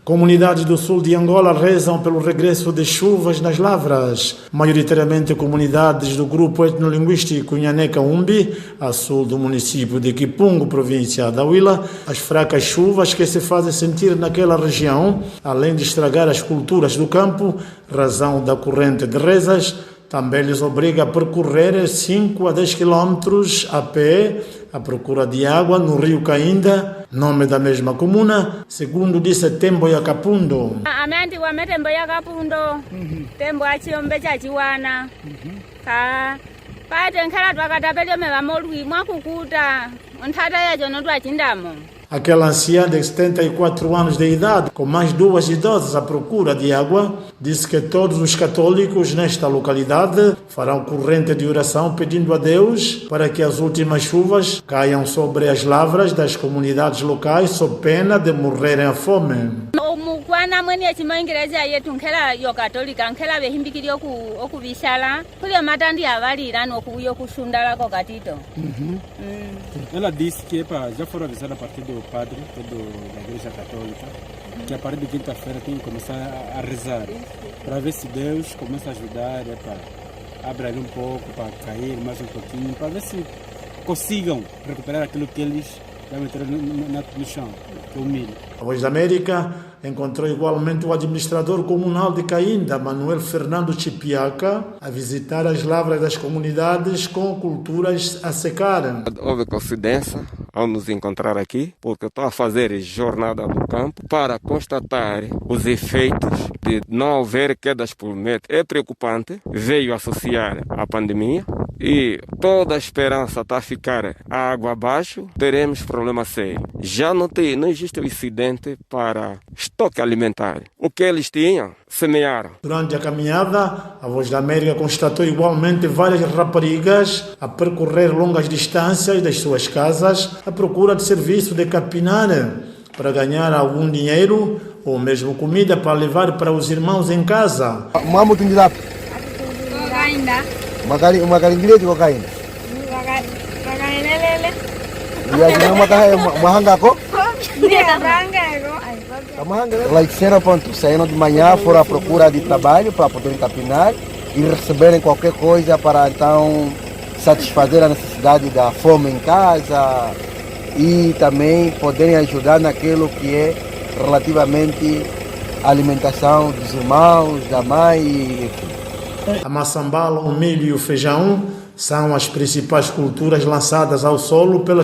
Comunidades do sul de Angola rezam pelo regresso de chuvas nas lavras. Maioritariamente comunidades do grupo etnolinguístico Nhaneca-Umbi, a sul do município de Kipungo, província da Huila. As fracas chuvas que se fazem sentir naquela região, além de estragar as culturas do campo, razão da corrente de rezas, também lhes obriga a percorrer 5 a 10 quilómetros a pé à procura de água no rio Cainda, nome da mesma comuna, segundo disse Tembo ya Kapundo. Tembo ya Kapundo, Tembo ya Chiombe cha Chiwana. Pate nkhala twakatapelyo mevamolwi mwakukuta, nthata yacho notwachindamo. Aquela anciã de 74 anos de idade, com mais 2 idosas à procura de água, disse que todos os católicos nesta localidade farão corrente de oração pedindo a Deus para que as últimas chuvas caiam sobre as lavras das comunidades locais sob pena de morrerem à fome. Kwana mwene chimaingireza yetu nkela yo katolika nkela behimbikiri okuvishala kule matandi avalira nokuyo kushundala ko katito. Ela disse que já foram avisados a partir do padre da Igreja Católica que a partir de quinta-feira tem que começar a rezar para ver se Deus começa a ajudar, abre ali um pouco para cair mais um pouquinho, para ver se consigam recuperar aquilo que eles meteram no chão, que é o milho. A Voz da América encontrou igualmente o administrador comunal de Cainda, Manuel Fernando Chipiaca, a visitar as lavras das comunidades com culturas a secar. Houve coincidência ao nos encontrar aqui, porque estou a fazer jornada no campo para constatar os efeitos de não haver quedas por metro. É preocupante, veio associar à pandemia e toda a esperança está a ficar a água abaixo, teremos problema sério. Já não existe o excedente para estoque alimentar. O que eles tinham, semearam. Durante a caminhada, a Voz da América constatou igualmente várias raparigas a percorrer longas distâncias das suas casas à procura de serviço de capinar para ganhar algum dinheiro ou mesmo comida para levar para os irmãos em casa. Mamu tindilap. Magaling ko kain. Mahanga ko? Like 0.6 de manhã foram à procura de trabalho para poderem capinar e receberem qualquer coisa para então satisfazer a necessidade da fome em casa e também poderem ajudar naquilo que é relativamente a alimentação dos irmãos, da mãe. A maçambala, o milho e o feijão são as principais culturas lançadas ao solo pelas